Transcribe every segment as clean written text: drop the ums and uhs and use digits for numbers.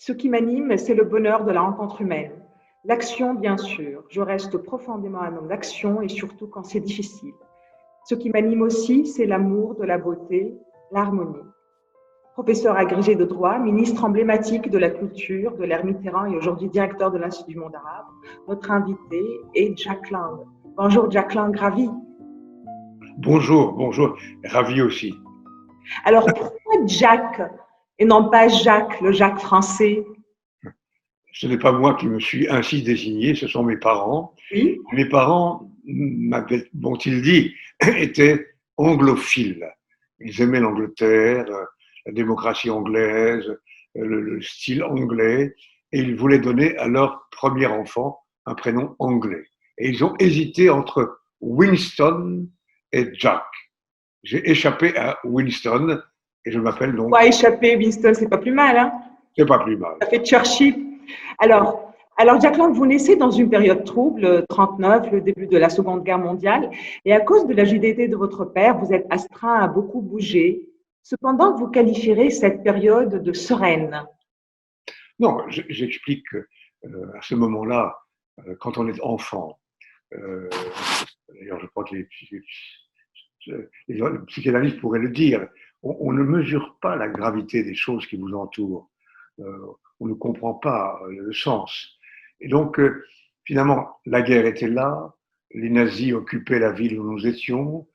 Ce qui m'anime, c'est le bonheur de la rencontre humaine. L'action, bien sûr. Je reste profondément un homme d'action et surtout quand c'est difficile. Ce qui m'anime aussi, c'est l'amour de la beauté, l'harmonie. Professeur agrégé de droit, ministre emblématique de la culture, de l'ère Mitterrand et aujourd'hui directeur de l'Institut du monde arabe, notre invité est Jack Lang. Bonjour Jack Lang, ravi. Bonjour, bonjour, ravi aussi. Alors pourquoi Jack et non pas Jacques, le Jacques français? Ce n'est pas moi qui me suis ainsi désigné, ce sont mes parents. Oui. Mes parents, m'ont-ils dit, étaient anglophiles. Ils aimaient l'Angleterre, la démocratie anglaise, le style anglais, et ils voulaient donner à leur premier enfant un prénom anglais. Et ils ont hésité entre Winston et Jack. J'ai échappé à Winston et je m'appelle donc. Pourquoi échapper, Winston, c'est pas plus mal, hein? C'est pas plus mal. Ça fait Churchill. Alors, Jack Lang, vous naissez dans une période trouble, 39, le début de la Seconde Guerre mondiale, et à cause de l'agilité de votre père, vous êtes astreint à beaucoup bouger. Cependant, vous qualifierez cette période de sereine. Non, j'explique à ce moment-là, quand on est enfant, d'ailleurs je crois que les psychanalystes pourraient le dire, on ne mesure pas la gravité des choses qui vous entourent. On ne comprend pas le sens. Et donc, finalement, la guerre était là, les nazis occupaient la ville où nous étions,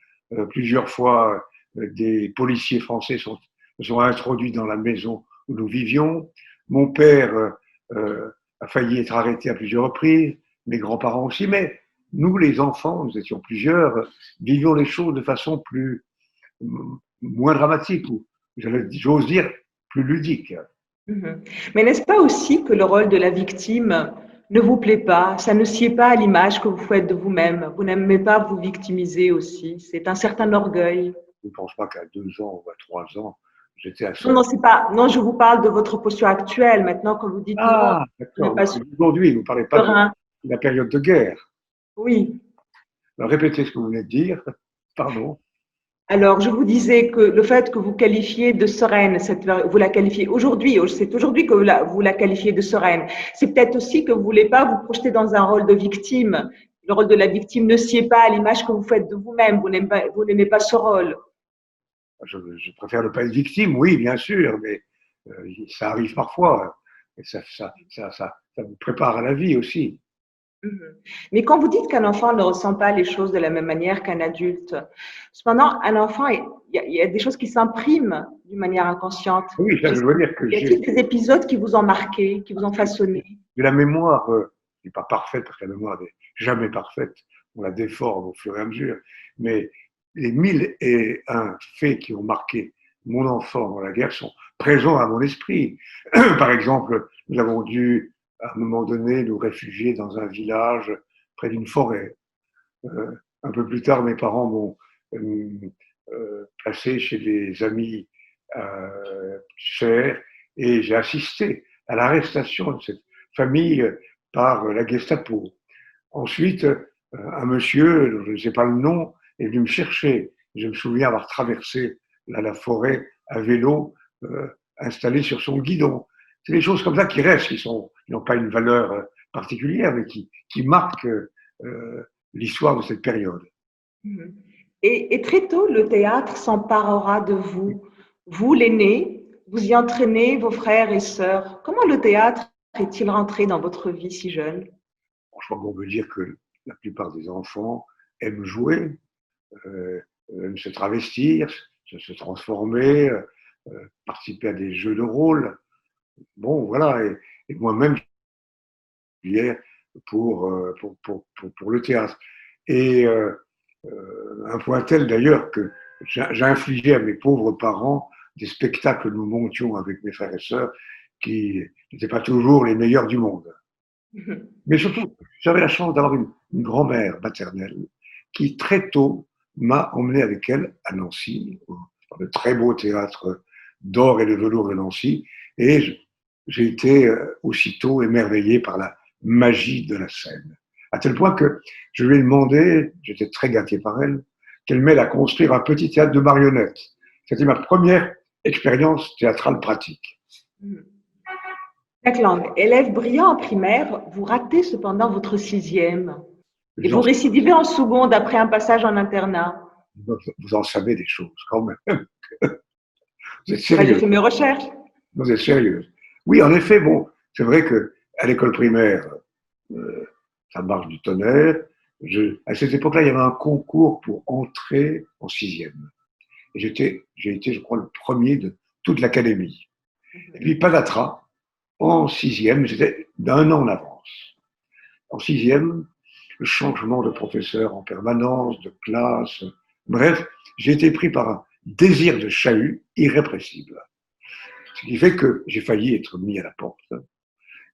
plusieurs fois des policiers français sont introduits dans la maison où nous vivions. Mon père a failli être arrêté à plusieurs reprises, mes grands-parents aussi, mais nous, les enfants, nous étions plusieurs, vivions les choses de façon moins dramatique, ou j'ose dire plus ludique. Mais n'est-ce pas aussi que le rôle de la victime ne vous plaît pas? Ça ne sied pas à l'image que vous faites de vous-même. Vous n'aimez pas vous victimiser aussi. C'est un certain orgueil. Je ne pense pas qu'à 2 ans ou à 3 ans, j'étais à ça. Non, c'est pas. Non, je vous parle de votre posture actuelle. Maintenant, quand vous dites non, Ah, ce n'est d'accord. pas Aujourd'hui, vous ne parlez pas de serein. la période de guerre. Oui. Alors, répétez ce que vous venez de dire. Pardon. Alors, je vous disais que le fait que vous qualifiez de sereine, vous la qualifiez aujourd'hui, c'est aujourd'hui que vous la qualifiez de sereine. C'est peut-être aussi que vous ne voulez pas vous projeter dans un rôle de victime. Le rôle de la victime ne sied pas à l'image que vous faites de vous-même. Vous n'aimez pas ce rôle. Je préfère ne pas être victime, oui, bien sûr, mais ça arrive parfois. Et ça vous prépare à la vie aussi. Mais quand vous dites qu'un enfant ne ressent pas les choses de la même manière qu'un adulte, cependant, un enfant, il y a des choses qui s'impriment d'une manière inconsciente. Oui, ça, je dois dire que Y a-t-il des épisodes qui vous ont marqué, qui vous ont façonné? la mémoire n'est pas parfaite, parce que la mémoire n'est jamais parfaite. On la déforme au fur et à mesure. Mais les 1001 faits qui ont marqué mon enfant dans la guerre sont présents à mon esprit. Par exemple, nous avons dû, à un moment donné, nous réfugier dans un village près d'une forêt. Un peu plus tard, mes parents m'ont placé chez des amis chers et j'ai assisté à l'arrestation de cette famille par la Gestapo. Ensuite, un monsieur, dont je ne sais pas le nom, est venu me chercher. Je me souviens avoir traversé la forêt à vélo, installé sur son guidon. C'est des choses comme ça qui restent, qui n'ont pas une valeur particulière, mais qui marquent l'histoire de cette période. Et très tôt, le théâtre s'emparera de vous. Vous, l'aîné, vous y entraînez vos frères et sœurs. Comment le théâtre est-il rentré dans votre vie si jeune? Franchement, on peut dire que la plupart des enfants aiment jouer, aiment se travestir, se transformer, participer à des jeux de rôle. Bon, voilà. Et moi-même, hier pour le théâtre. Et un point tel d'ailleurs que j'ai infligé à mes pauvres parents des spectacles que nous montions avec mes frères et sœurs qui n'étaient pas toujours les meilleurs du monde. Mais surtout, j'avais la chance d'avoir une grand-mère maternelle qui très tôt m'a emmené avec elle à Nancy, dans le très beau théâtre d'or et de velours de Nancy, et j'ai été aussitôt émerveillé par la magie de la scène. À tel point que je lui ai demandé, j'étais très gâté par elle, qu'elle m'aide à construire un petit théâtre de marionnettes. C'était ma première expérience théâtrale pratique. Jacques Lang, élève brillant en primaire, vous ratez cependant votre sixième et Vous vous en, récidivez en seconde après un passage en internat. vous en savez des choses quand même. Vous êtes Bah, j'ai sérieux. fait mes recherches. Vous êtes sérieuse. Oui, en effet, bon, c'est vrai que à l'école primaire, euh, ça marche du tonnerre. À cette époque-là, il y avait un concours pour entrer en sixième. Et j'ai été, je crois, le premier de toute l'académie. Et puis, patatras, en sixième, j'étais d'un an en avance. En sixième, le changement de professeur en permanence, de classe, bref, j'ai été pris par un désir de chahut irrépressible. Ce qui fait que j'ai failli être mis à la porte.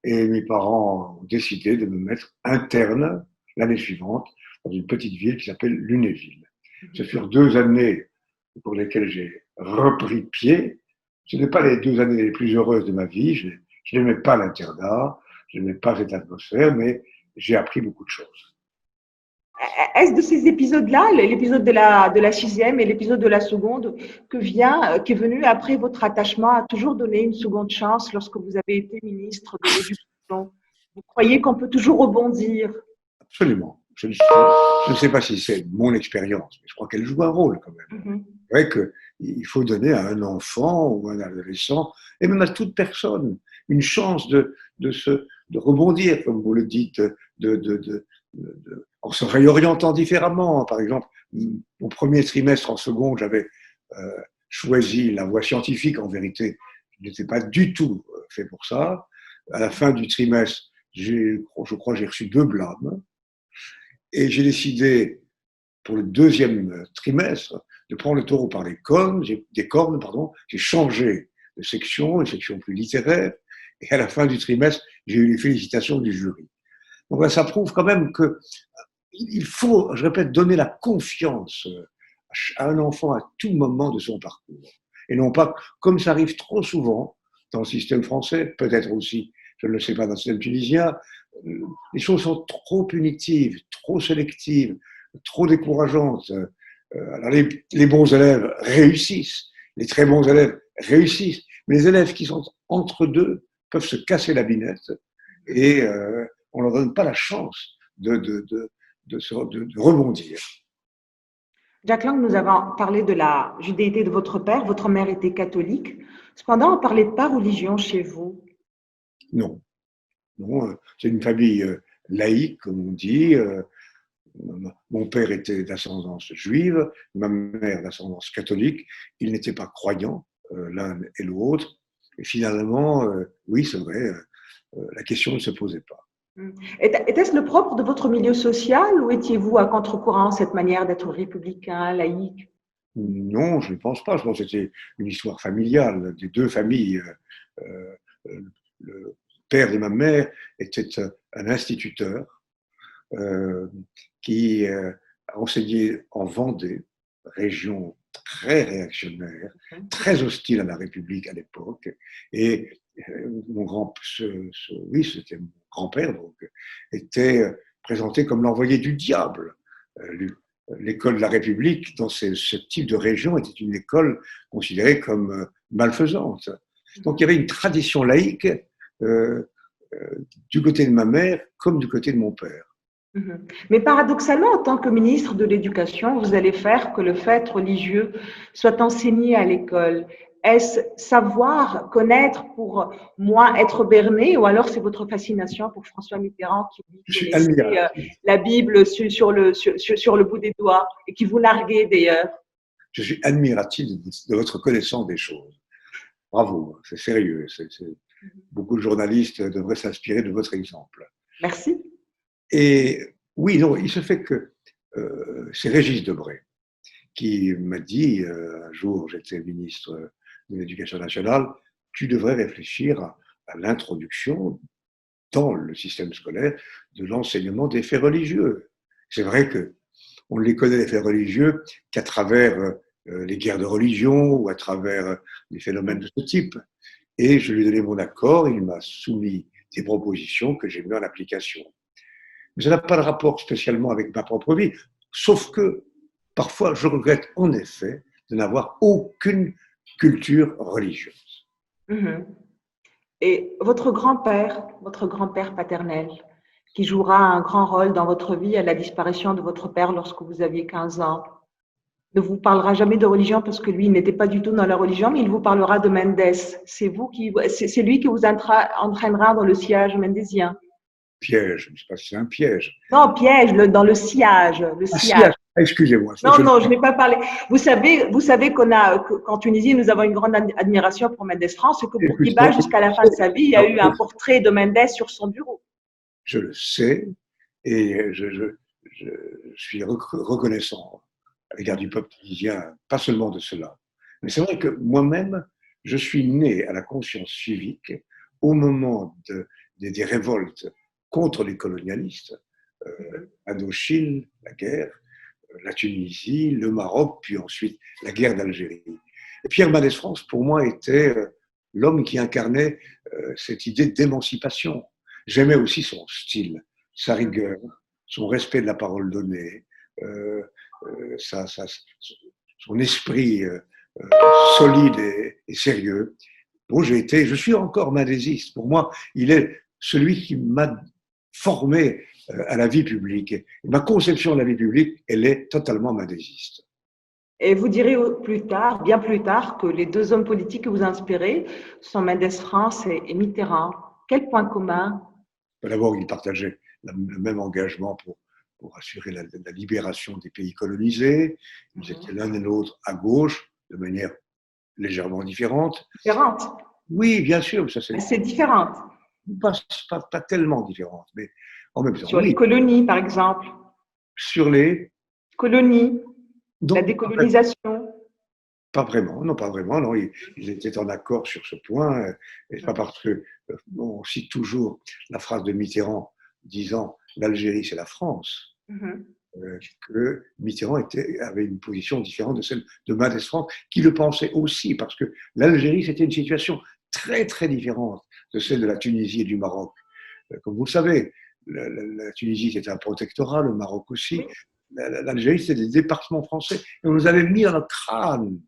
Et mes parents ont décidé de me mettre interne l'année suivante dans une petite ville qui s'appelle Lunéville. Ce furent 2 années pour lesquelles j'ai repris pied. Ce n'est pas les 2 années les plus heureuses de ma vie. Je n'aimais pas l'internat, je n'aimais pas cette atmosphère, mais j'ai appris beaucoup de choses. Est-ce de ces épisodes-là, l'épisode de la sixième et l'épisode de la seconde, qui est venu après votre attachement à toujours donner une seconde chance lorsque vous avez été ministre de l'Éducation? Vous croyez qu'on peut toujours rebondir? Absolument. Je ne sais pas si c'est mon expérience, mais je crois qu'elle joue un rôle quand même. Mhm. C'est vrai qu'il faut donner à un enfant ou à un adolescent, et même à toute personne, une chance de rebondir, comme vous le dites, en se réorientant différemment. Par exemple, mon premier trimestre en seconde, j'avais choisi la voie scientifique. En vérité, je n'étais pas du tout fait pour ça. À la fin du trimestre, je crois que j'ai reçu 2 blâmes. Et j'ai décidé, pour le deuxième trimestre, de prendre le taureau par les cornes, des cornes, pardon. J'ai changé de section, une section plus littéraire. Et à la fin du trimestre, j'ai eu les félicitations du jury. Donc là, ça prouve quand même que il faut, je répète, donner la confiance à un enfant à tout moment de son parcours. Et non pas, comme ça arrive trop souvent dans le système français, peut-être aussi, je ne le sais pas, dans le système tunisien, les choses sont trop punitives, trop sélectives, trop décourageantes. Alors les bons élèves réussissent, les très bons élèves réussissent, mais les élèves qui sont entre deux peuvent se casser la binette et on ne leur donne pas la chance de rebondir. Jacques Lang, nous avons parlé de la judéité de votre père. Votre mère était catholique. Cependant, on ne parlait pas religion chez vous. Non, non, c'est une famille laïque, comme on dit. Mon père était d'ascendance juive, ma mère d'ascendance catholique. Ils n'étaient pas croyants, l'un et l'autre. Et finalement, oui, c'est vrai, la question ne se posait pas. Était-ce le propre de votre milieu social ou étiez-vous à contre-courant cette manière d'être républicain, laïque? Non, je ne pense pas. Je pense que c'était une histoire familiale des deux familles. Le père de ma mère était un instituteur euh, qui a enseigné en Vendée, région très réactionnaire, très hostile à la République à l'époque. Et mon oui, c'était mon grand-père, donc, était présenté comme l'envoyé du diable. L'école de la République, dans ce type de région, était une école considérée comme malfaisante. Donc il y avait une tradition laïque euh, du côté de ma mère comme du côté de mon père. Mais paradoxalement, en tant que ministre de l'Éducation, vous allez faire que le fait religieux soit enseigné à l'école. Est-ce savoir, connaître pour moins être berné, ou alors c'est votre fascination pour François Mitterrand qui vous Je suis connaissait admiratif. la Bible sur le bout des doigts et qui vous larguait d'ailleurs? Je suis admiratif de votre connaissance des choses. Bravo, c'est sérieux. Beaucoup de journalistes devraient s'inspirer de votre exemple. Merci. Et oui, non, il se fait que c'est Régis Debray qui m'a dit, un jour, j'étais ministre de l'Éducation nationale, tu devrais réfléchir à l'introduction dans le système scolaire de l'enseignement des faits religieux. C'est vrai que on ne les connaît, les faits religieux, qu'à travers les guerres de religion ou à travers des phénomènes de ce type. Et je lui ai donné mon accord, il m'a soumis des propositions que j'ai mises en application. Mais ça n'a pas de rapport spécialement avec ma propre vie, sauf que parfois je regrette en effet de n'avoir aucune culture religieuse. Mhm. Et votre grand-père paternel, qui jouera un grand rôle dans votre vie à la disparition de votre père lorsque vous aviez 15 ans, ne vous parlera jamais de religion parce que lui, il n'était pas du tout dans la religion, mais il vous parlera de Mendes. C'est lui qui vous entraînera dans le sillage mendésien. Piège, je ne sais pas si c'est un piège. Non, piège, dans le sillage, le Ah, sillage. excusez-moi. Non, non, je n'ai pas parlé. Vous savez qu'en Tunisie, nous avons une grande admiration pour Mendes France et que Bourguiba, jusqu'à la fin de sa vie, il y a eu un portrait de Mendes sur son bureau. Je le sais et je suis reconnaissant à l'égard du peuple tunisien, pas seulement de cela. Mais c'est vrai que moi-même, je suis né à la conscience civique au moment des révoltes contre les colonialistes, Indochine, la guerre, la Tunisie, le Maroc, puis ensuite la guerre d'Algérie. Et Pierre Mendès France, pour moi, était l'homme qui incarnait cette idée d'émancipation. J'aimais aussi son style, sa rigueur, son respect de la parole donnée, son esprit solide et sérieux. Bon, je suis encore mendésiste. Pour moi, il est celui qui m'a formé à la vie publique. Et ma conception de la vie publique, elle est totalement mendésiste. Et vous direz plus tard, bien plus tard, que les deux hommes politiques que vous inspirez sont Mendes France et Mitterrand. Quel point commun? D'abord, ils partageaient le même engagement pour assurer la libération des pays colonisés. Ils étaient l'un et l'autre à gauche, de manière légèrement différente. Différente? Oui, bien sûr. C'est différente. Pas tellement différente, mais en même temps, Sur oui. les colonies, par exemple. Sur les Colonies, donc, la décolonisation. Pas vraiment, non, pas vraiment. Non, ils étaient en accord sur ce point. Et pas parce que on cite toujours la phrase de Mitterrand disant l'Algérie c'est la France, que Mitterrand avait une position différente de celle de Mendès France, qui le pensait aussi, parce que l'Algérie c'était une situation très très différente de celle de la Tunisie et du Maroc. Comme vous le savez, la Tunisie c'était un protectorat, le Maroc aussi. L'Algérie c'était des départements français. Et on nous avait mis dans notre crâne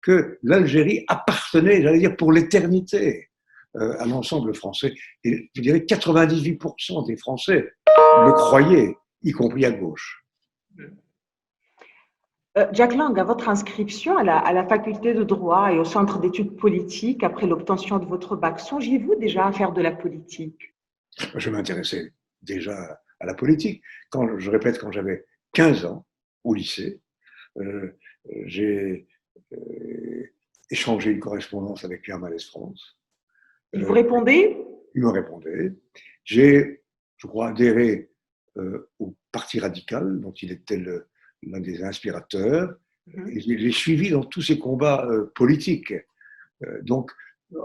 que l'Algérie appartenait, j'allais dire, pour l'éternité à l'ensemble français. Et je dirais 98% des Français le croyaient, y compris à gauche. Jack Lang, à votre inscription à la faculté de droit et au centre d'études politiques après l'obtention de votre bac, songiez-vous déjà à faire de la politique? Je m'intéressais déjà à la politique. Je répète, quand j'avais 15 ans, au lycée, j'ai échangé une correspondance avec Pierre Mendès France. Il vous répondait? Il me répondait. J'ai, je crois, adhéré au Parti radical, dont il était l'un des inspirateurs. Et je l'ai suivi dans tous ses combats politiques. Donc,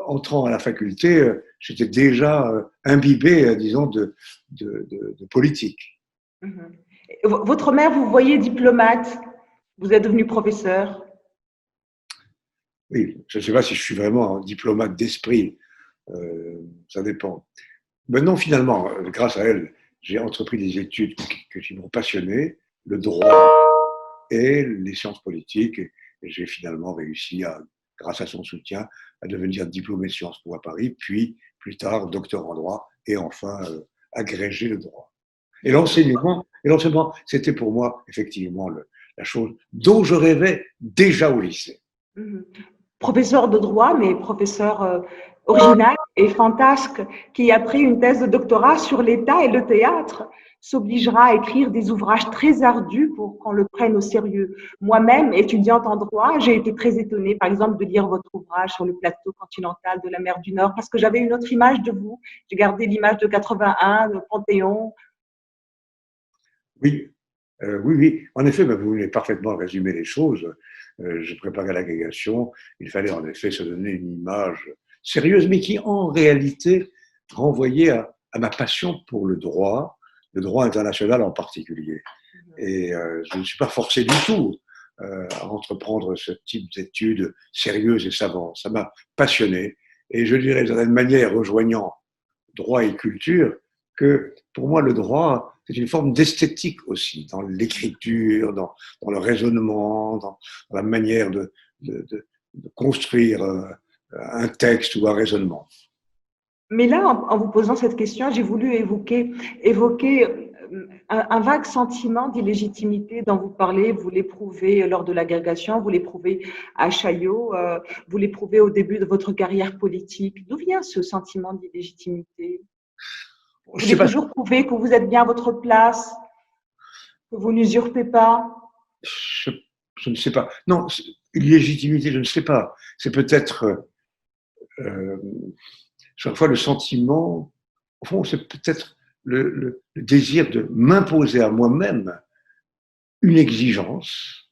entrant à la faculté, j'étais déjà imbibé, disons, de politique. Votre mère, vous voyez diplomate, vous êtes devenu professeur. Oui, je ne sais pas si je suis vraiment un diplomate d'esprit, ça dépend. Maintenant, finalement, grâce à elle, j'ai entrepris des études qui m'ont passionné, le droit et les sciences politiques, et j'ai finalement réussi, grâce à son soutien, à devenir diplômé de Sciences Po à Paris, puis plus tard docteur en droit, et enfin agrégé de droit. Et l'enseignement, c'était pour moi effectivement la chose dont je rêvais déjà au lycée. Professeur de droit, mais professeur original et fantasque, qui a pris une thèse de doctorat sur l'État et le théâtre, s'obligera à écrire des ouvrages très ardus pour qu'on le prenne au sérieux. Moi-même, étudiante en droit, j'ai été très étonnée, par exemple, de lire votre ouvrage sur le plateau continental de la mer du Nord, parce que j'avais une autre image de vous. J'ai gardé l'image de 81, de Panthéon. Oui, oui. En effet, vous voulez parfaitement résumer les choses. Je préparais l'agrégation. Il fallait en effet se donner une image sérieuse, mais qui en réalité renvoyait à ma passion pour le droit international en particulier. Et je ne suis pas forcé du tout à entreprendre ce type d'études sérieuses et savantes. Ça m'a passionné. Et je dirais, d'une certaine manière, rejoignant droit et culture, que pour moi, le droit, c'est une forme d'esthétique aussi, dans l'écriture, dans le raisonnement, dans la manière de construire un texte ou un raisonnement. Mais là, en vous posant cette question, j'ai voulu évoquer un vague sentiment d'illégitimité dont vous parlez. Vous l'éprouvez lors de l'agrégation, vous l'éprouvez à Chaillot, vous l'éprouvez au début de votre carrière politique. D'où vient ce sentiment d'illégitimité? Vous Je sais voulez pas, toujours prouver que vous êtes bien à votre place, que vous n'usurpez pas? je, je ne sais pas. Non, illégitimité, je ne sais pas. C'est peut-être euh, chaque fois le sentiment, au fond, c'est peut-être le désir de m'imposer à moi-même une exigence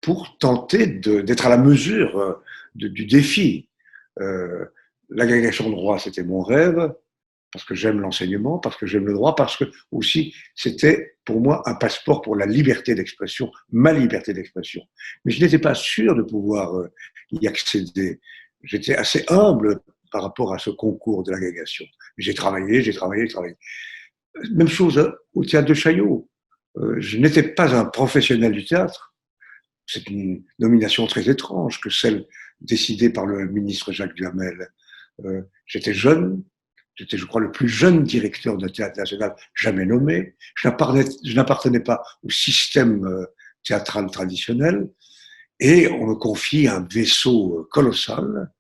pour tenter d'être à la mesure du défi. Euh, L'agrégation de droit, c'était mon rêve, parce que j'aime l'enseignement, parce que j'aime le droit, parce que aussi c'était pour moi un passeport pour la liberté d'expression, ma liberté d'expression. Mais je n'étais pas sûr de pouvoir y accéder. J'étais assez humble par rapport à ce concours de l'agrégation. J'ai travaillé, j'ai travaillé, j'ai travaillé. Même chose au théâtre de Chaillot. Je n'étais pas un professionnel du théâtre. C'est une nomination très étrange que celle décidée par le ministre Jacques Duhamel. J'étais jeune, j'étais, je crois, le plus jeune directeur de théâtre national jamais nommé. Je n'appartenais pas au système théâtral traditionnel. Et on me confie un vaisseau colossal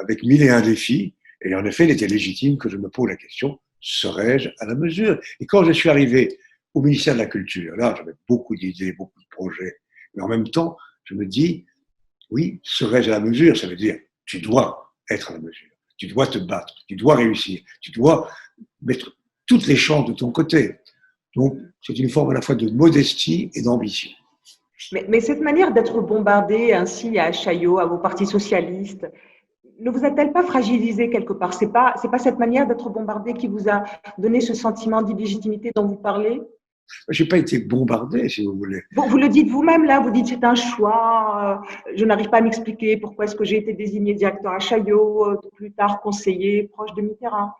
avec mille et un défis. Et en effet, il était légitime que je me pose la question, serais-je à la mesure? Et quand je suis arrivé au ministère de la Culture, là, j'avais beaucoup d'idées, beaucoup de projets. Mais en même temps, je me dis, oui, serais-je à la mesure? Ça veut dire, tu dois être à la mesure. Tu dois te battre, tu dois réussir, tu dois mettre toutes les chances de ton côté. Donc, c'est une forme à la fois de modestie et d'ambition. Mais cette manière d'être bombardé ainsi à Chaillot, à vos partis socialistes, ne vous a-t-elle pas fragilisé quelque part? C'est pas cette manière d'être bombardé qui vous a donné ce sentiment d'illégitimité dont vous parlez? Je n'ai pas été bombardé, si vous voulez. Vous le dites vous-même là, vous dites c'est un choix, je n'arrive pas à m'expliquer pourquoi est-ce que j'ai été désigné directeur à Chaillot, plus tard conseiller proche de Mitterrand,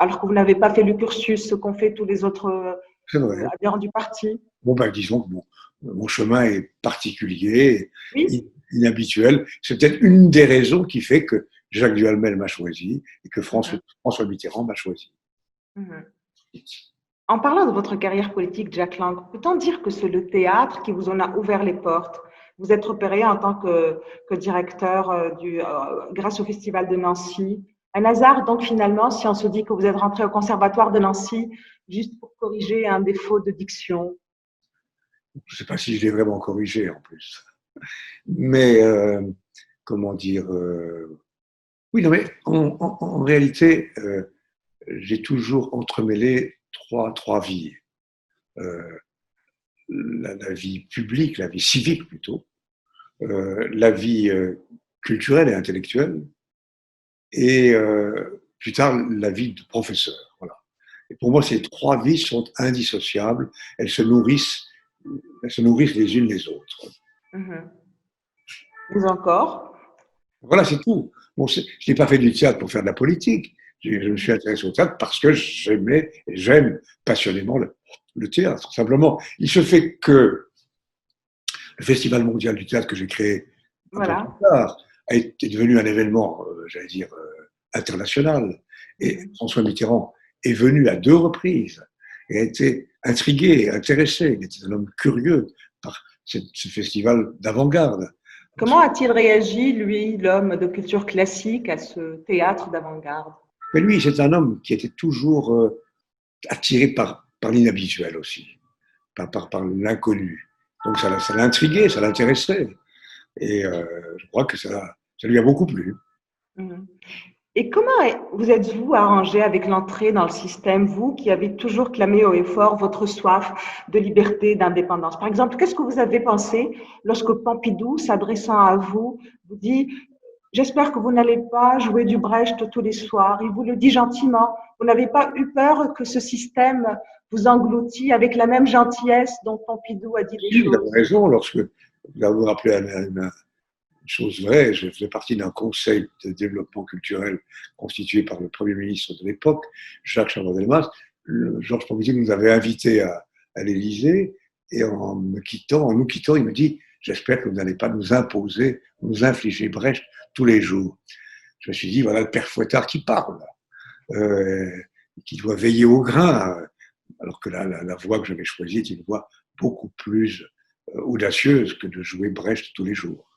alors que vous n'avez pas fait le cursus qu'ont fait tous les autres C'est vrai. adhérents du parti. Bon, ben, disons que mon chemin est particulier, Oui. inhabituel. C'est peut-être une des raisons qui fait que Jacques Duhamel m'a choisi et que Mhm. François Mitterrand m'a choisi. Mhm. En parlant de votre carrière politique, Jack Lang, peut-on dire que c'est le théâtre qui vous en a ouvert les portes? Vous êtes repéré en tant que directeur grâce au Festival de Nancy. Un hasard, donc, finalement, si on se dit que vous êtes rentré au Conservatoire de Nancy juste pour corriger un défaut de diction. Je ne sais pas si je l'ai vraiment corrigé en plus. Mais, comment dire, oui, non, mais en réalité, j'ai toujours entremêlé trois vies. Euh, la vie publique, la vie civique plutôt, la vie culturelle et intellectuelle, et plus tard la vie de professeur. Voilà. Et pour moi, ces trois vies sont indissociables. Elles se nourrissent, elles se nourrissent les unes les autres. Mhm. Vous encore? Voilà, c'est tout. Bon, je n'ai pas fait du théâtre pour faire de la politique. Je me suis intéressé au théâtre parce que j'aimais et j'aime passionnément le théâtre. Simplement, il se fait que le Festival mondial du théâtre que j'ai créé un peu plus Voilà. tard est devenu un événement, j'allais dire, international. Et Mhm. François Mitterrand est venu à deux reprises et a été intrigué, intéressé. Il était un homme curieux par ce festival d'avant-garde. Comment a-t-il réagi, lui, l'homme de culture classique, à ce théâtre d'avant-garde? Mais lui, c'est un homme qui était toujours attiré par l'inhabituel aussi, par l'inconnu. Donc ça l'a intrigué, ça l'intéressait. Et je crois que ça lui a beaucoup plu. Mhm. Et comment vous êtes-vous arrangé avec l'entrée dans le système, vous qui avez toujours clamé haut et fort votre soif de liberté, d'indépendance? Par exemple, qu'est-ce que vous avez pensé lorsque Pompidou, s'adressant à vous, vous dit: j'espère que vous n'allez pas jouer du Brecht tous les soirs. Il vous le dit gentiment. Vous n'avez pas eu peur que ce système vous engloutit avec la même gentillesse dont Pompidou a dit les Si, vous avez choses? raison, lorsque vous avez rappelé une chose vraie, je faisais partie d'un conseil de développement culturel constitué par le Premier ministre de l'époque, Jacques Chaban-Delmas. Georges Pompidou nous avait invités à l'Élysée et en nous quittant, il me dit j'espère que vous n'allez pas nous imposer, nous infliger Brecht tous les jours. Je me suis dit voilà le père Fouettard qui parle. qui doit veiller au grain, alors que la voie que j'avais choisie est une voie beaucoup plus audacieuse que de jouer Brecht tous les jours.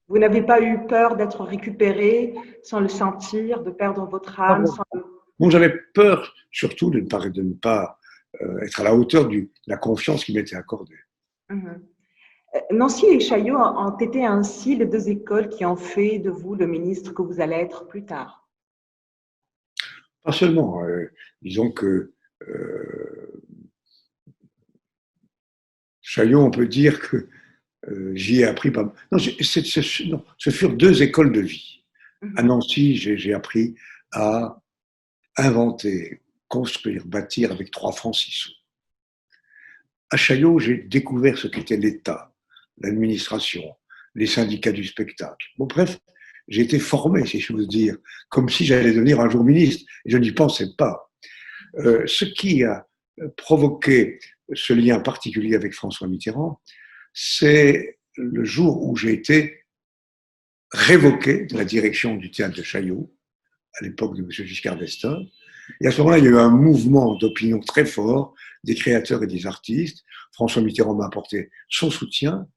Vous n'avez pas eu peur d'être récupéré sans le sentir, de perdre votre âme sans le... Bon, j'avais peur surtout de ne pas être à la hauteur de la confiance qui m'était accordée. Mhm. Nancy et Chaillot ont été ainsi les deux écoles qui ont fait de vous le ministre que vous allez être plus tard. Pas seulement. Disons que Chaillot, on peut dire que j'y ai appris pas. Non, ce furent deux écoles de vie. À Nancy, j'ai appris à inventer, construire, bâtir avec 3 francs 6 sous. À Chaillot, j'ai découvert ce qu'était l'État, l'administration, les syndicats du spectacle. Bon, bref, j'ai été formé, si je veux dire, comme si j'allais devenir un jour ministre. Et je n'y pensais pas. Ce qui a provoqué ce lien particulier avec François Mitterrand, c'est le jour où j'ai été révoqué de la direction du théâtre de Chaillot, à l'époque de M. Giscard d'Estaing. Et à ce moment-là, il y a eu un mouvement d'opinion très fort des créateurs et des artistes. François Mitterrand m'a apporté son soutien.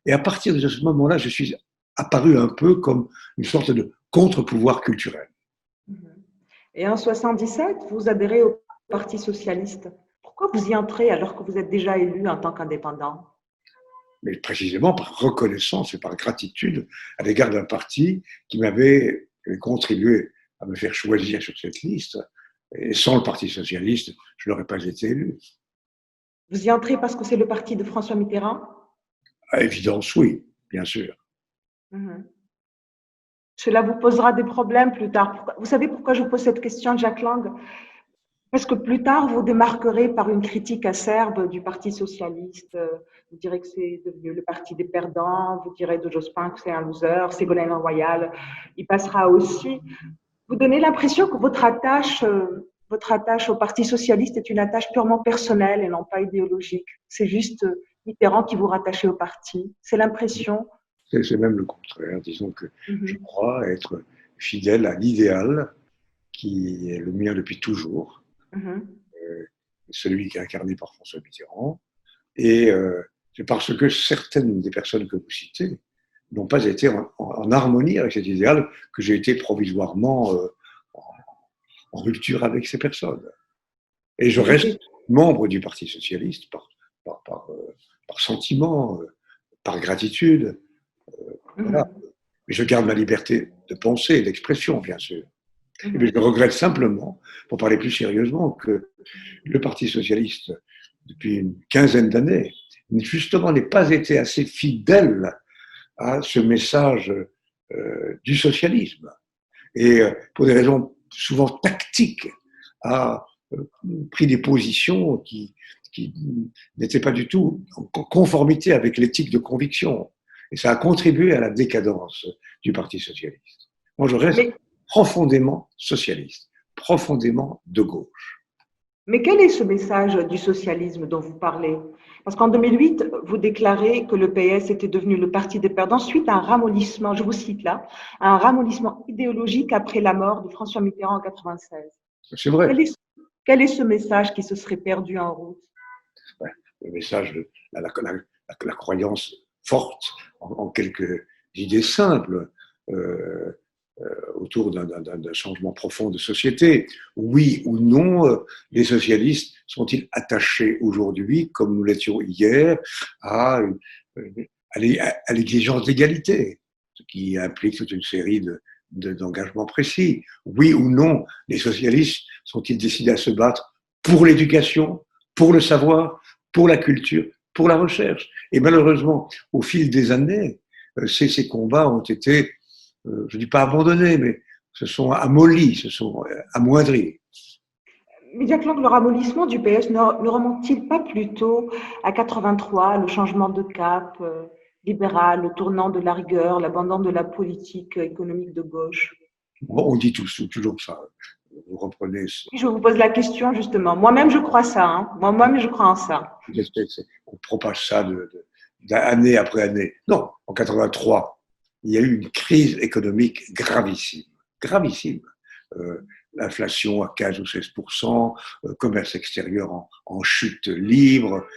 Et à partir de ce moment-là, je suis apparu un peu comme une sorte de contre-pouvoir culturel. Et en 77, vous adhérez au Parti socialiste. Pourquoi vous y entrez alors que vous êtes déjà élu en tant qu'indépendant? Mais précisément par reconnaissance et par gratitude à l'égard d'un parti qui m'avait contribué à me faire choisir sur cette liste. Et sans le Parti socialiste, je n'aurais pas été élu. Vous y entrez parce que c'est le parti de François Mitterrand? À évidence, oui, bien sûr. Cela vous posera des problèmes plus tard. Vous savez pourquoi je vous pose cette question, Jack Lang? Parce que plus tard, vous démarquerez par une critique acerbe du Parti socialiste. Vous direz que c'est devenu le parti des perdants. Vous direz de Jospin que c'est un loser. Ségolène Royal, il passera aussi. Vous donnez l'impression que votre attache au Parti socialiste est une attache purement personnelle et non pas idéologique. C'est juste Mitterrand qui vous rattachez au parti. C'est l'impression. C'est même le contraire. Disons que je crois être fidèle à l'idéal qui est le mien depuis toujours, celui qui est incarné par François Mitterrand. Et c'est parce que certaines des personnes que vous citez n'ont pas été en harmonie avec cet idéal que j'ai été provisoirement en rupture avec ces personnes. Et je reste membre du Parti socialiste par sentiment, par gratitude. Voilà. Mais je garde ma liberté de penser et d'expression, bien sûr. Mais je regrette simplement, pour parler plus sérieusement, que le Parti socialiste, depuis une quinzaine d'années, justement n'ait pas été assez fidèle à ce message du socialisme. Et pour des raisons souvent tactiques, a pris des positions qui n'étaient pas du tout en conformité avec l'éthique de conviction. Et ça a contribué à la décadence du Parti socialiste. Moi, je reste profondément socialiste, profondément de gauche. Mais quel est ce message du socialisme dont vous parlez? Parce qu'en 2008, vous déclarez que le PS était devenu le parti des perdants suite à un ramollissement, je vous cite là, un ramollissement idéologique après la mort de François Mitterrand en 96. C'est vrai. Quel est ce message qui se serait perdu en route? Le message de la croyance forte en quelques idées simples autour d'un changement profond de société. Oui ou non, les socialistes sont-ils attachés aujourd'hui, comme nous l'étions hier, à l'exigence d'égalité, ce qui implique toute une série d'engagements précis. Oui ou non, les socialistes sont-ils décidés à se battre pour l'éducation, pour le savoir, pour la culture, pour la recherche? Et malheureusement, au fil des années, ces combats ont été, je ne dis pas abandonnés, mais se sont amollis, se sont amoindris. Mais Jacques Lang, le ramollissement du PS ne remonte-t-il pas plutôt à 83, le changement de cap libéral, le tournant de la rigueur, l'abandon de la politique économique de gauche? On dit toujours ça. Vous reprenez. Je vous pose la question justement. Moi-même, je crois ça. Hein. Moi-même, je crois en ça. On propage ça d'année après année. Non, en 83, il y a eu une crise économique gravissime. Gravissime. l'inflation à 15 ou 16%, commerce extérieur en chute libre,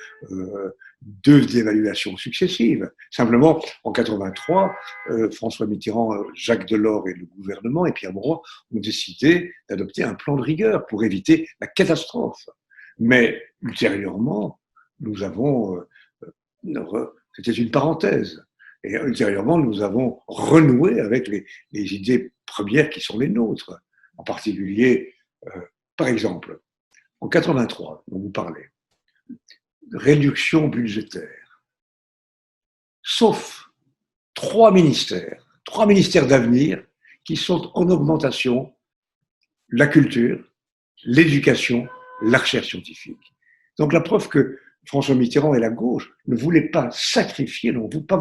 deux dévaluations successives. Simplement, en 83, François Mitterrand, Jacques Delors et le gouvernement et Pierre Mauroy ont décidé d'adopter un plan de rigueur pour éviter la catastrophe. Mais ultérieurement, nous avons, c'était une parenthèse. Et ultérieurement, nous avons renoué avec les idées premières qui sont les nôtres. En particulier, par exemple, en 83, dont vous parlez, réduction budgétaire, sauf trois ministères d'avenir qui sont en augmentation, la culture, l'éducation, la recherche scientifique. Donc la preuve que François Mitterrand et la gauche ne voulaient pas sacrifier, n'ont pas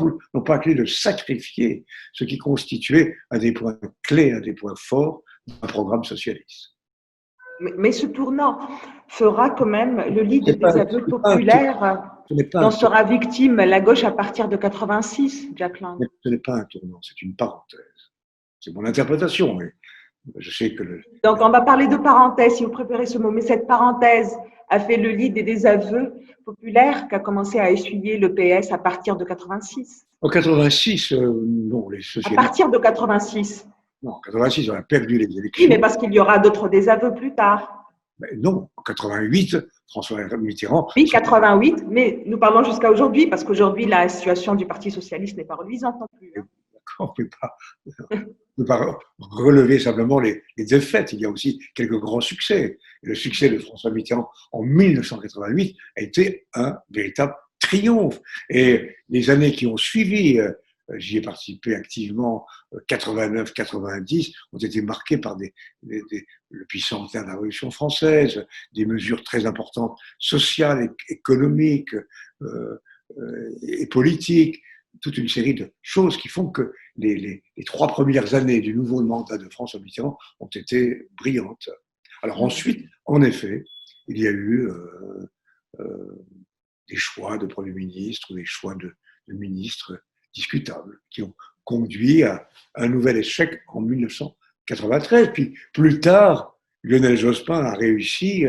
à clé de sacrifier ce qui constituait un des points clés, un des points forts d'un programme socialiste. Mais ce tournant fera quand même le lit des désaveux populaires dont sera victime la gauche à partir de 86, Jack Lang. Ce n'est pas un tournant, c'est une parenthèse. C'est mon interprétation, mais je sais que Donc on va parler de parenthèse, si vous préférez ce mot, mais cette parenthèse a fait le lit des désaveux populaires qu'a commencé à essuyer le PS à partir de 86. En 86, non, les socialistes. À partir de 86. Non, en 86, on a perdu les élections. Oui, mais parce qu'il y aura d'autres désaveux plus tard. Mais non, en 88, François Mitterrand. Oui, 88, mais nous parlons jusqu'à aujourd'hui, parce qu'aujourd'hui, la situation du Parti socialiste n'est pas reluisante non plus. Hein. On ne peut pas relever simplement les défaites. Il y a aussi quelques grands succès. Le succès de François Mitterrand en 1988 a été un véritable triomphe. Et les années qui ont suivi, j'y ai participé activement, 89-90, ont été marquées par le bicentenaire de la Révolution française, des mesures très importantes sociales, économiques et politiques, toute une série de choses qui font que les 3 premières années du nouveau mandat de François Mitterrand ont été brillantes. Alors ensuite, en effet, il y a eu des choix de Premier ministre ou des choix de ministres discutables qui ont conduit à un nouvel échec en 1993. Puis plus tard, Lionel Jospin a réussi,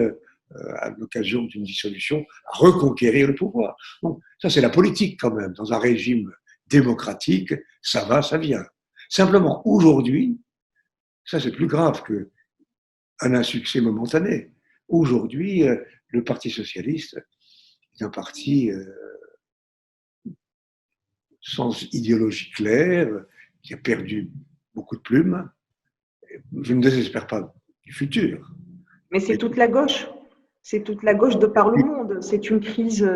à l'occasion d'une dissolution, à reconquérir le pouvoir. Donc ça, c'est la politique quand même. Dans un régime démocratique, ça va, ça vient. Simplement, aujourd'hui, ça c'est plus grave qu'un insuccès momentané. Aujourd'hui, le Parti socialiste est un parti sans idéologie claire, qui a perdu beaucoup de plumes. Je ne désespère pas du futur. Mais c'est toute la gauche. C'est toute la gauche de par le monde. C'est une crise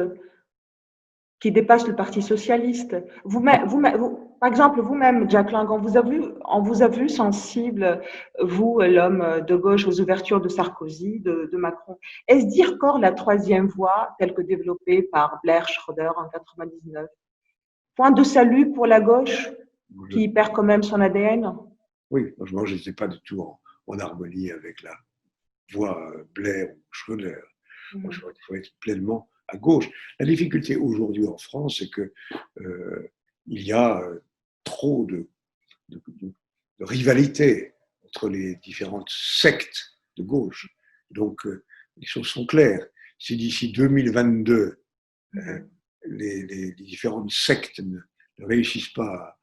qui dépasse le Parti socialiste. Par exemple, vous-même, Jack Lang, on vous a vu sensible, vous, l'homme de gauche, aux ouvertures de Sarkozy, de Macron. Est-ce dire qu'or la troisième voie, telle que développée par Blair Schroeder en 99, point de salut pour la gauche, qui perd quand même son ADN? Oui, moi, je n'étais pas du tout en harmonie avec la voie Blair ou Schroeder. Il faut être pleinement à gauche. La difficulté aujourd'hui en France, c'est que il y a trop de rivalité entre les différentes sectes de gauche. Donc, les choses sont claires. Si d'ici 2022, les différentes sectes ne réussissent pas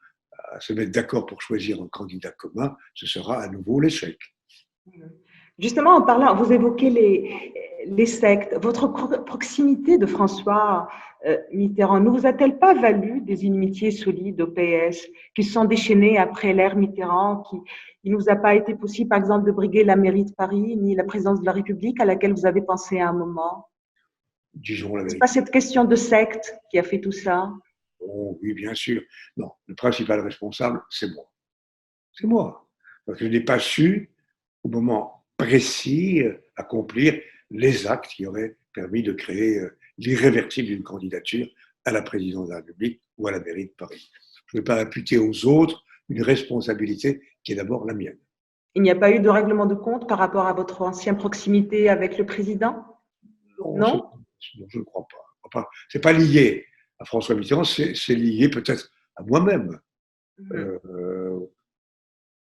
à se mettre d'accord pour choisir un candidat commun, ce sera à nouveau l'échec. Justement, en parlant, vous évoquez les sectes. Votre proximité de François Mitterrand ne vous a-t-elle pas valu des inimitiés solides au PS qui se sont déchaînées après l'ère Mitterrand, il ne nous a pas été possible, par exemple, de briguer la mairie de Paris, ni la présidence de la République à laquelle vous avez pensé à un moment? Disons la vérité. C'est pas cette question de secte qui a fait tout ça? Oh, oui, bien sûr. Non, le principal responsable, c'est moi. C'est moi. Parce que je n'ai pas su, au moment précis, accomplir les actes qui auraient permis de créer l'irréversible d'une candidature à la présidence de la République ou à la mairie de Paris. Je ne vais pas imputer aux autres une responsabilité qui est d'abord la mienne. Il n'y a pas eu de règlement de compte par rapport à votre ancienne proximité avec le président? Non, je ne crois pas. Ce n'est pas lié à François Mitterrand, c'est lié peut-être à moi-même.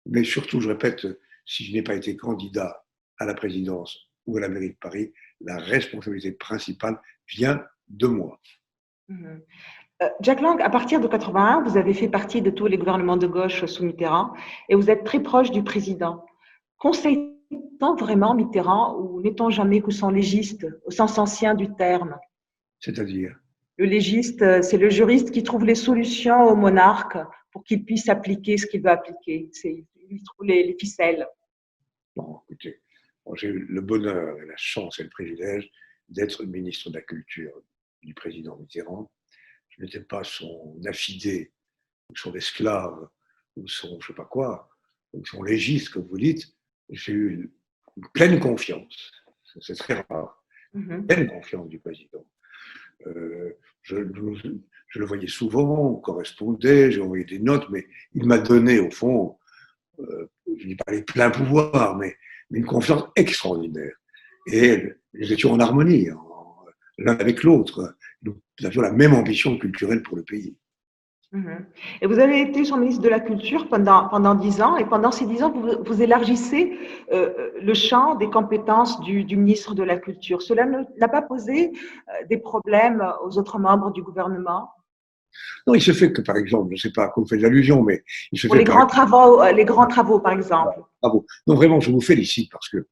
Mais surtout, je répète, si je n'ai pas été candidat à la présidence ou à la mairie de Paris, la responsabilité principale vient de moi. Mhm. Jack Lang, à partir de 81, vous avez fait partie de tous les gouvernements de gauche sous Mitterrand et vous êtes très proche du président. Conseille-t-on vraiment Mitterrand ou n'est-on jamais que son légiste, au sens ancien du terme? C'est-à-dire, Le légiste, c'est le juriste qui trouve les solutions au monarque pour qu'il puisse appliquer ce qu'il veut appliquer. Il trouve les ficelles. bon, écoutez, j'ai eu le bonheur et la chance et le privilège d'être ministre de la Culture du président Mitterrand. Je n'étais pas son affidé, ou son esclave, ou son je sais pas quoi, ou son légiste, comme vous dites. J'ai eu une pleine confiance, c'est très rare, Mhm. pleine confiance du président. Euh, je, je le voyais souvent, on correspondait, j'ai envoyé des notes, mais il m'a donné, au fond, je ne dis pas les pleins pouvoirs, mais une confiance extraordinaire. Et nous étions en harmonie, l'un avec l'autre. Nous avions la même ambition culturelle pour le pays. Mhm. Et vous avez été son ministre de la Culture pendant 10 ans, et pendant ces 10 ans, vous élargissez le champ des compétences du ministre de la Culture. Cela n'a pas posé des problèmes aux autres membres du gouvernement? Non, il se fait que, par exemple, je ne sais pas à quoi vous faites l'allusion, mais il se Pour fait par les grands travaux, par exemple. bravo. Non, vraiment, je vous félicite parce que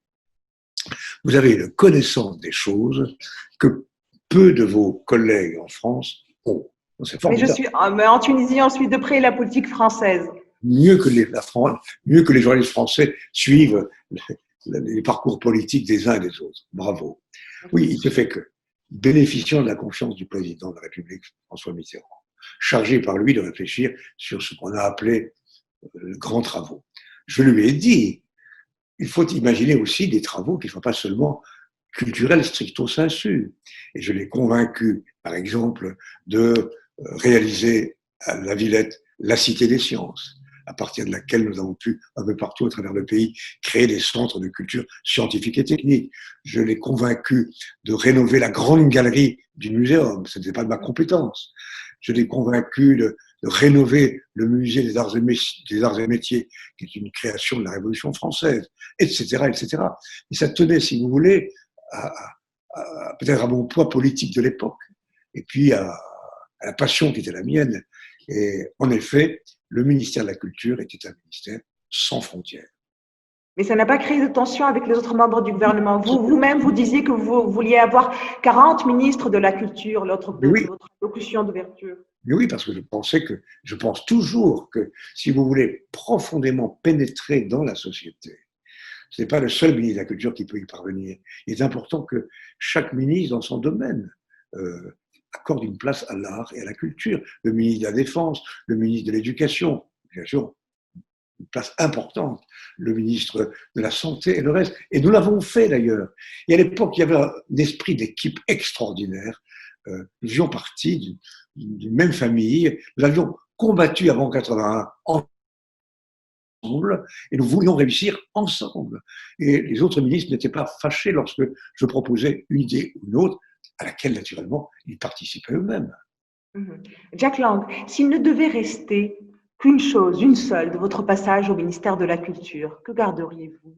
vous avez une connaissance des choses que peu de vos collègues en France ont. C'est Mais formidable. mais en Tunisie, on suit de près la politique française. Mieux que les journalistes français suivent les parcours politiques des uns et des autres. Bravo. Oui, il se fait que, bénéficiant de la confiance du président de la République, François Mitterrand, chargé par lui de réfléchir sur ce qu'on a appelé le grand travaux, je lui ai dit, il faut imaginer aussi des travaux qui ne soient pas seulement culturels stricto sensu. Et je l'ai convaincu, par exemple, de réaliser à la Villette la Cité des Sciences, à partir de laquelle nous avons pu, un peu partout à travers le pays, créer des centres de culture scientifique et technique. Je l'ai convaincu de rénover la grande galerie du muséum, ce n'était pas de ma compétence. Je l'ai convaincu de rénover le musée des arts et métiers, qui est une création de la Révolution française, etc., etc. Et ça tenait, si vous voulez, peut-être à mon poids politique de l'époque, et puis à la passion qui était la mienne. Et en effet, le ministère de la Culture était un ministère sans frontières. Mais ça n'a pas créé de tension avec les autres membres du gouvernement. Vous-même, vous disiez que vous vouliez avoir 40 ministres de la culture lors Mais de oui, votre allocution d'ouverture. mais oui, parce que je pense toujours que si vous voulez profondément pénétrer dans la société, ce n'est pas le seul ministre de la Culture qui peut y parvenir. Il est important que chaque ministre dans son domaine accorde une place à l'art et à la culture. Le ministre de la Défense, le ministre de l'Éducation, bien sûr, une place importante, le ministre de la Santé et le reste. Et nous l'avons fait d'ailleurs. Et à l'époque, il y avait un esprit d'équipe extraordinaire. Nous faisions partie d'une même famille. Nous avions combattu avant 81 ensemble et nous voulions réussir ensemble. Et les autres ministres n'étaient pas fâchés lorsque je proposais une idée ou une autre à laquelle, naturellement, ils participaient eux-mêmes. Mhm. Jack Lang, s'il ne devait rester qu'une chose, une seule, de votre passage au ministère de la Culture, que garderiez-vous?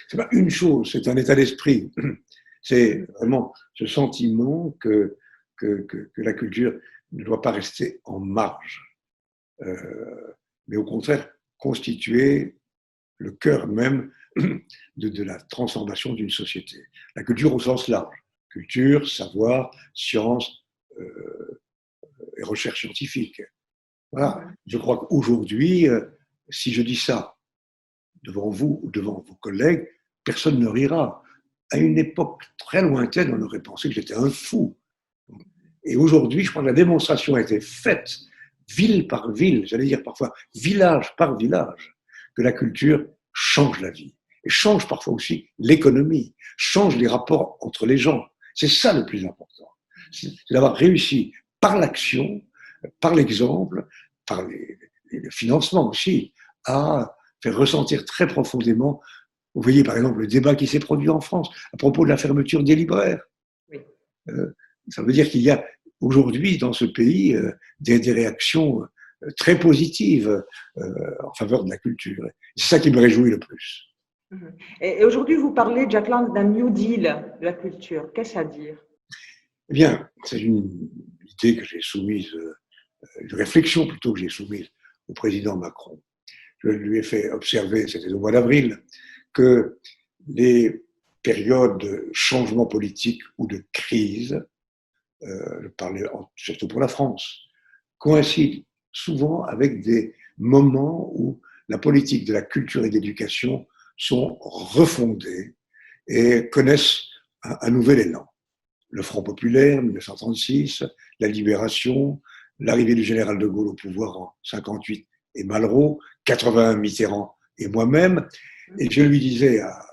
C'est pas une chose, c'est un état d'esprit. C'est vraiment ce sentiment que la culture ne doit pas rester en marge, mais au contraire constituer le cœur même de la transformation d'une société. La culture au sens large, culture, savoir, science et recherche scientifique. Voilà. Mhm. Je crois qu'aujourd'hui, si je dis ça devant vous ou devant vos collègues, personne ne rira. À une époque très lointaine, on aurait pensé que j'étais un fou. Et aujourd'hui, je crois que la démonstration a été faite, ville par ville, j'allais dire parfois village par village, que la culture change la vie. Et change parfois aussi l'économie, change les rapports entre les gens. C'est ça le plus important. C'est d'avoir réussi par l'action, par l'exemple, par le financement aussi, à faire ressentir très profondément. Vous voyez par exemple le débat qui s'est produit en France à propos de la fermeture des libraires. Oui. Ça veut dire qu'il y a aujourd'hui dans ce pays des réactions très positives en faveur de la culture. C'est ça qui me réjouit le plus. Mhm. Et aujourd'hui, vous parlez, Jack Lang, d'un New Deal de la culture. Qu'est-ce à dire? Eh bien, c'est une idée que j'ai soumise, une réflexion plutôt que j'ai soumise au président Macron. Je lui ai fait observer, c'était au mois d'avril, que les périodes de changement politique ou de crise, je parlais surtout pour la France, coïncident souvent avec des moments où la politique de la culture et de l'éducation sont refondées et connaissent un nouvel élan. Le Front populaire, 1936, la Libération, l'arrivée du général de Gaulle au pouvoir en 58 et Malraux, 81 Mitterrand et moi-même. Et je lui disais à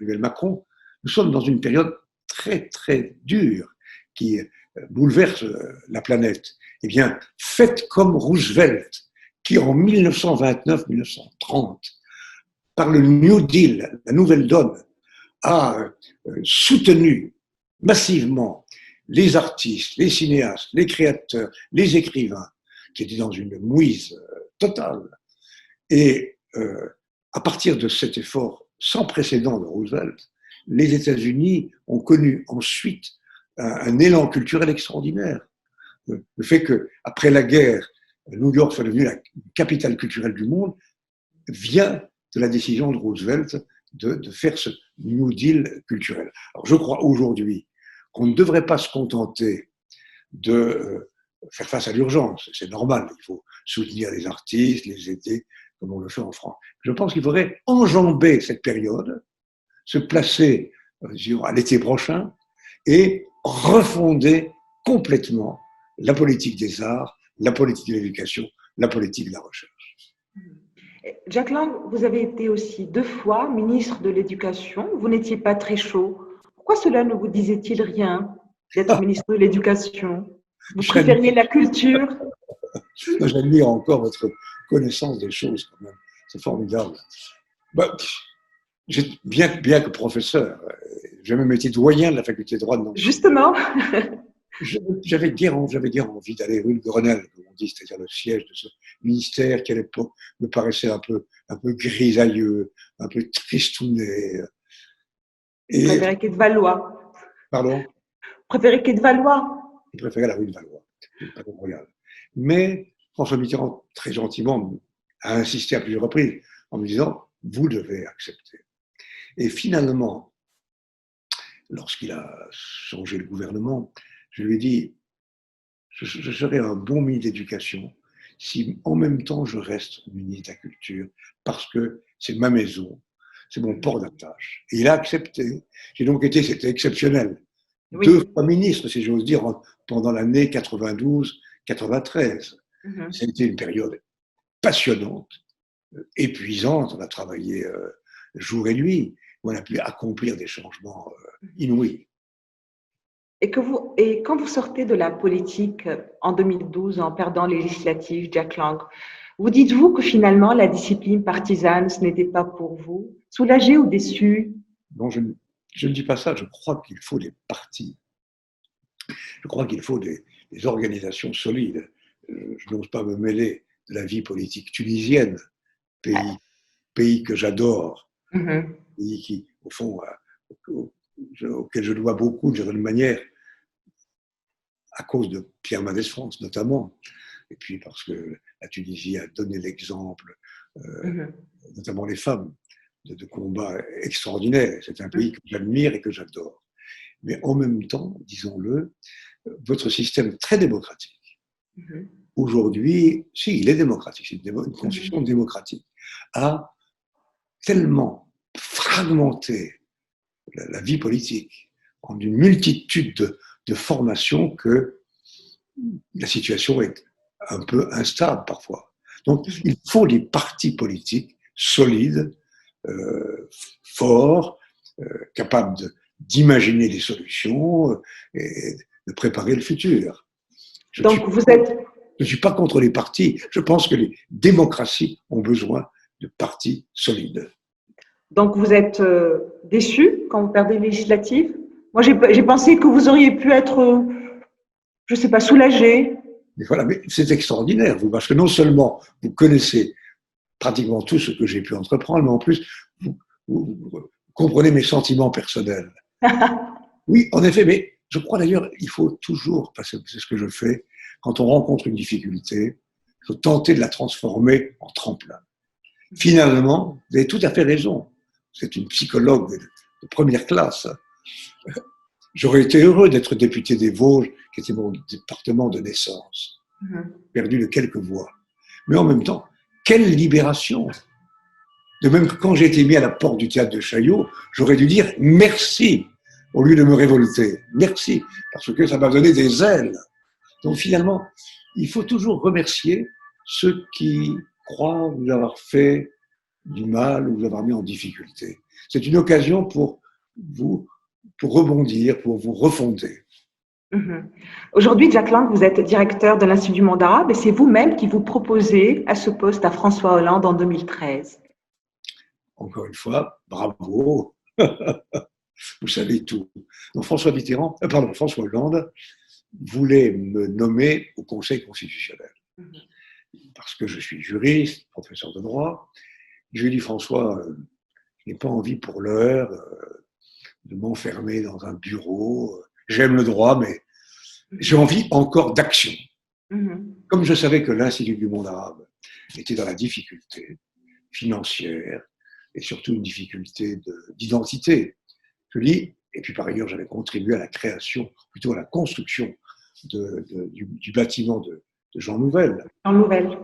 Emmanuel Macron, nous sommes dans une période très très dure qui bouleverse la planète. Eh bien, faites comme Roosevelt, qui en 1929-1930, par le New Deal, la nouvelle donne, a soutenu massivement les artistes, les cinéastes, les créateurs, les écrivains, qui étaient dans une mouise totale. Et à partir de cet effort sans précédent de Roosevelt, les États-Unis ont connu ensuite un élan culturel extraordinaire. Le fait qu'après la guerre, New York soit devenue la capitale culturelle du monde vient de la décision de Roosevelt de faire ce New Deal culturel. Alors je crois aujourd'hui qu'on ne devrait pas se contenter de faire face à l'urgence. C'est normal, il faut soutenir les artistes, les aider, comme on le fait en France. Je pense qu'il faudrait enjamber cette période, se placer à l'été prochain et refonder complètement la politique des arts, la politique de l'éducation, la politique de la recherche. Jack Lang, vous avez été aussi 2 fois ministre de l'Éducation. Vous n'étiez pas très chaud. Pourquoi cela ne vous disait-il rien d'être ministre de l'Éducation? Vous préfériez la culture? J'admire encore votre connaissance des choses quand même. C'est formidable. Bah, bien que professeur, j'ai même été doyen de la faculté de droit de Nancy. Justement. J'avais guère envie d'aller rue de Grenelle, comme on dit, c'est-à-dire le siège de ce ministère qui à l'époque me paraissait un peu grisailleux, un peu tristounet. Et préférez Quai de Valois. Pardon? Préférez Quai de Valois. Je préférais la rue de Valois, pas Royal. Mais François Mitterrand, très gentiment, a insisté à plusieurs reprises en me disant « vous devez accepter ». Et finalement, lorsqu'il a changé le gouvernement, je lui ai dit « je serai un bon ministre d'éducation si en même temps je reste ministre de la Culture, parce que c'est ma maison, c'est mon port d'attache ». Et il a accepté. J'ai donc été, c'était exceptionnel, oui. 2 fois ministre, si j'ose dire, pendant l'année 92-93. Ça a été une période passionnante, épuisante. On a travaillé jour et nuit. On a pu accomplir des changements inouïs. Et quand vous sortez de la politique en 2012 en perdant les législatives, Jack Lang, vous dites-vous que finalement la discipline partisane, ce n'était pas pour vous? Soulagé ou déçu? Non, je ne dis pas ça. Je crois qu'il faut des partis. Je crois qu'il faut des organisations solides. Je n'ose pas me mêler de la vie politique tunisienne, pays que j'adore, pays qui, au fond, auquel je dois beaucoup, d'une certaine manière, à cause de Pierre Mendès France notamment, et puis parce que la Tunisie a donné l'exemple, notamment les femmes, de combats extraordinaires. C'est un pays que j'admire et que j'adore. Mais en même temps, disons-le, votre système très démocratique, aujourd'hui, si, il est démocratique, c'est une constitution démocratique, a tellement fragmenté la vie politique en une multitude de formations que la situation est un peu instable parfois. Donc, il faut des partis politiques solides, forts, capables d'imaginer des solutions et de préparer le futur. Je ne suis pas contre les partis. Je pense que les démocraties ont besoin de partis solides. Donc, vous êtes déçu quand vous perdez les législatives? Moi, j'ai pensé que vous auriez pu être, je ne sais pas, soulagé. Mais voilà, mais c'est extraordinaire, vous, parce que non seulement vous connaissez pratiquement tout ce que j'ai pu entreprendre, mais en plus, vous vous comprenez mes sentiments personnels. Oui, en effet, mais je crois d'ailleurs, il faut toujours, parce que c'est ce que je fais, quand on rencontre une difficulté, il faut tenter de la transformer en tremplin. Finalement, vous avez tout à fait raison. Vous êtes une psychologue de première classe. J'aurais été heureux d'être député des Vosges, qui était mon département de naissance, perdu de quelques voix. Mais en même temps, quelle libération! De même que quand j'ai été mis à la porte du théâtre de Chaillot, j'aurais dû dire merci au lieu de me révolter. Merci, parce que ça m'a donné des ailes. Donc finalement, il faut toujours remercier ceux qui croient vous avoir fait du mal ou vous avoir mis en difficulté. C'est une occasion pour vous, pour rebondir, pour vous refonder. Aujourd'hui, Jack Lang, vous êtes directeur de l'Institut du monde arabe et c'est vous-même qui vous proposez à ce poste à François Hollande en 2013. Encore une fois, bravo, vous savez tout. Donc François Hollande voulait me nommer au Conseil constitutionnel. Parce que je suis juriste, professeur de droit. Je lui ai dit, François, je n'ai pas envie pour l'heure de m'enfermer dans un bureau. J'aime le droit, mais j'ai envie encore d'action. Comme je savais que l'Institut du monde arabe était dans la difficulté financière et surtout une difficulté d'identité, je dis, et puis par ailleurs, j'avais contribué à la création, plutôt à la construction du bâtiment de Jean Nouvel. Jean Nouvel,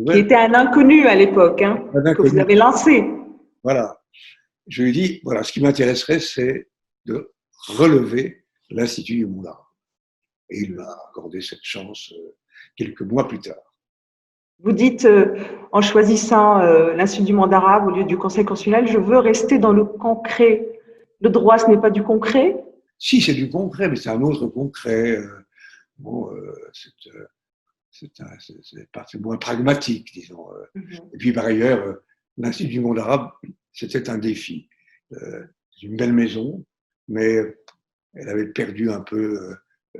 qui était un inconnu à l'époque, que vous avez lancé. Voilà. Je lui ai dit, voilà, ce qui m'intéresserait, c'est de relever l'Institut du monde arabe. Et il m'a accordé cette chance quelques mois plus tard. Vous dites, en choisissant l'Institut du monde arabe au lieu du Conseil constitutionnel, je veux rester dans le concret. Le droit, ce n'est pas du concret? Si, c'est du concret, mais c'est un autre concret. C'est moins pragmatique, disons. Et puis, par ailleurs, l'Institut du monde arabe, c'était un défi. C'est une belle maison, mais elle avait perdu un peu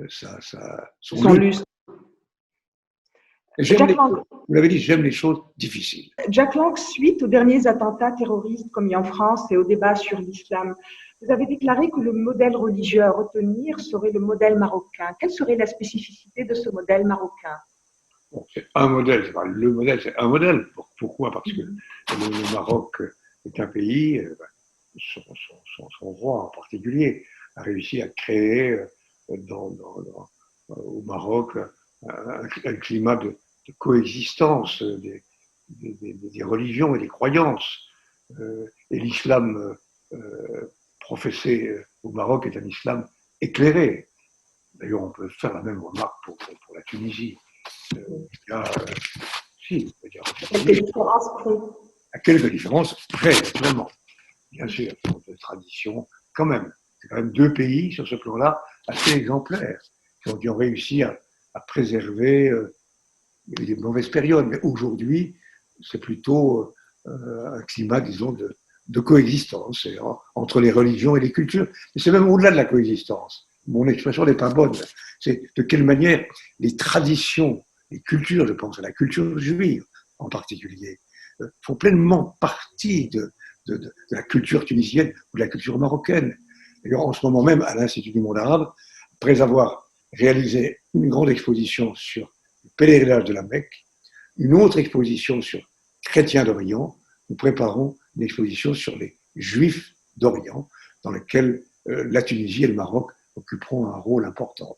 son lustre. Vous l'avez dit, j'aime les choses difficiles. Jack Lang, suite aux derniers attentats terroristes commis en France et au débat sur l'islam, vous avez déclaré que le modèle religieux à retenir serait le modèle marocain. Quelle serait la spécificité de ce modèle marocain? Bon, c'est un modèle, c'est pas le modèle, c'est un modèle. Pourquoi? Parce que le Maroc est un pays, son roi en particulier, a réussi à créer au Maroc un climat de coexistence des religions et des croyances. Et l'islam professé au Maroc est un islam éclairé. D'ailleurs, on peut faire la même remarque pour la Tunisie. Si, on peut dire à quelques différences près, vraiment. Bien sûr, de tradition, quand même. C'est quand même deux pays, sur ce plan-là, assez exemplaires, qui ont réussi à préserver. Il y a eu des mauvaises périodes, mais aujourd'hui, c'est plutôt un climat, disons, de coexistence entre les religions et les cultures. Mais c'est même au-delà de la coexistence. Mon expression n'est pas bonne. C'est de quelle manière les traditions, les cultures, je pense à la culture juive en particulier, font pleinement partie de la culture tunisienne ou de la culture marocaine. D'ailleurs, en ce moment même, à l'Institut du monde arabe, après avoir réalisé une grande exposition sur le pèlerinage de la Mecque, une autre exposition sur chrétiens d'Orient, nous préparons une exposition sur les juifs d'Orient, dans laquelle la Tunisie et le Maroc occuperont un rôle important.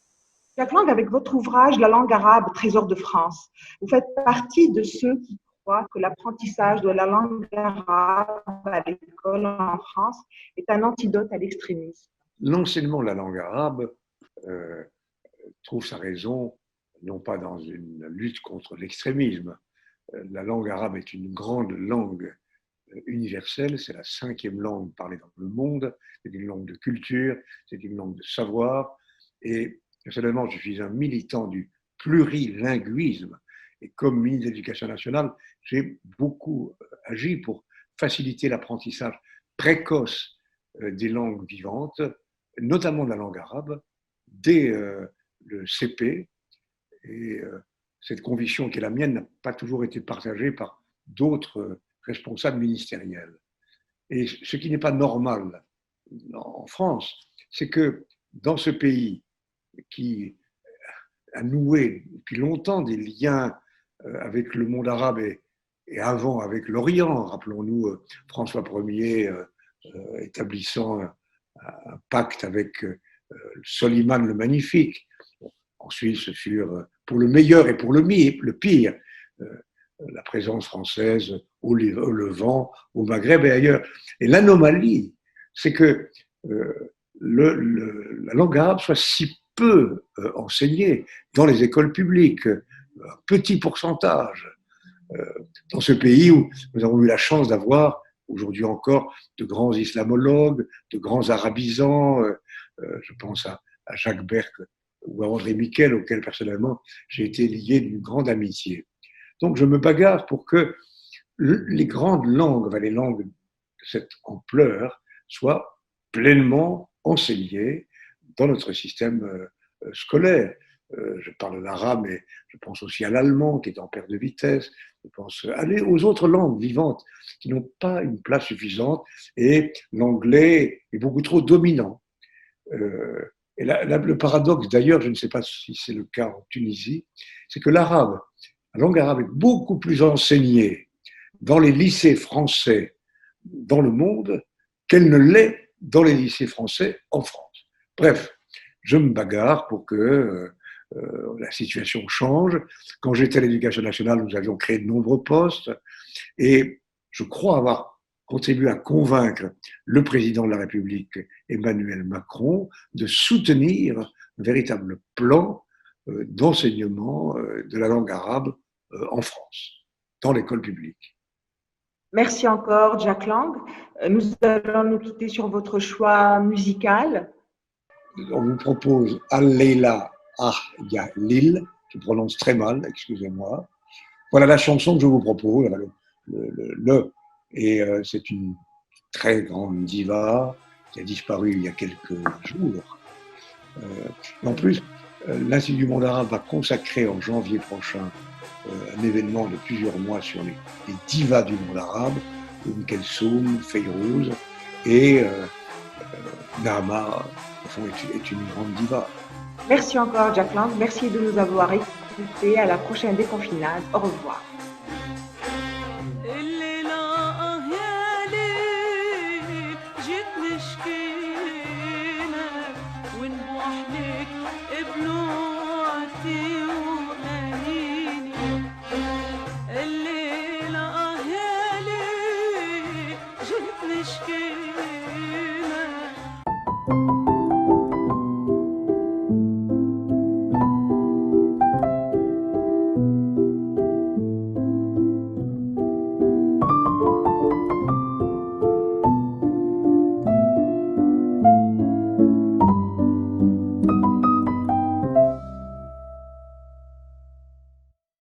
Jack Lang, avec votre ouvrage La langue arabe, Trésor de France, vous faites partie de ceux qui croient que l'apprentissage de la langue arabe à l'école en France est un antidote à l'extrémisme. L'enseignement de la langue arabe trouve sa raison non pas dans une lutte contre l'extrémisme. La langue arabe est une grande langue universelle, c'est la 5e langue parlée dans le monde, c'est une langue de culture, c'est une langue de savoir, et personnellement, je suis un militant du plurilinguisme, et comme ministre de l'Éducation nationale, j'ai beaucoup agi pour faciliter l'apprentissage précoce des langues vivantes, notamment de la langue arabe, dès le CP, et cette conviction qui est la mienne n'a pas toujours été partagée par d'autres responsables ministériels. Et ce qui n'est pas normal en France, c'est que dans ce pays qui a noué depuis longtemps des liens avec le monde arabe et avant avec l'Orient, rappelons-nous François Ier établissant un pacte avec Soliman le Magnifique. Ensuite, ce furent pour le meilleur et pour le pire, la présence française au Levant, au Maghreb et ailleurs. Et l'anomalie, c'est que la langue arabe soit si peu enseignée dans les écoles publiques, un petit pourcentage, dans ce pays où nous avons eu la chance d'avoir, aujourd'hui encore, de grands islamologues, de grands arabisants, je pense à Jacques Berck ou à André Miquel, auquel personnellement j'ai été lié d'une grande amitié. Donc je me bagarre pour que les grandes langues, les langues de cette ampleur, soient pleinement enseignées dans notre système scolaire. Je parle l'arabe, mais je pense aussi à l'allemand qui est en perte de vitesse. Je pense aux autres langues vivantes qui n'ont pas une place suffisante, et l'anglais est beaucoup trop dominant. Et le paradoxe, d'ailleurs, je ne sais pas si c'est le cas en Tunisie, c'est que la langue arabe est beaucoup plus enseignée dans les lycées français dans le monde qu'elle ne l'est dans les lycées français en France. Bref, je me bagarre pour que la situation change. Quand j'étais à l'Éducation nationale, nous avions créé de nombreux postes, et je crois avoir contribué à convaincre le président de la République, Emmanuel Macron, de soutenir un véritable plan d'enseignement de la langue arabe en France, dans l'école publique. Merci encore, Jack Lang. Nous allons nous quitter sur votre choix musical. On vous propose Al-Leila Ah-Ya-Lil, je prononce très mal, excusez-moi. Voilà la chanson que je vous propose. Et c'est une très grande diva qui a disparu il y a quelques jours. En plus, l'Institut du monde arabe va consacrer en janvier prochain un événement de plusieurs mois sur les divas du monde arabe, Kelsoum, Feyrouz, et Nahama est une grande diva. Merci encore, Jack Lang. Merci de nous avoir écoutés. À la prochaine déconfinade. Au revoir. Thank you.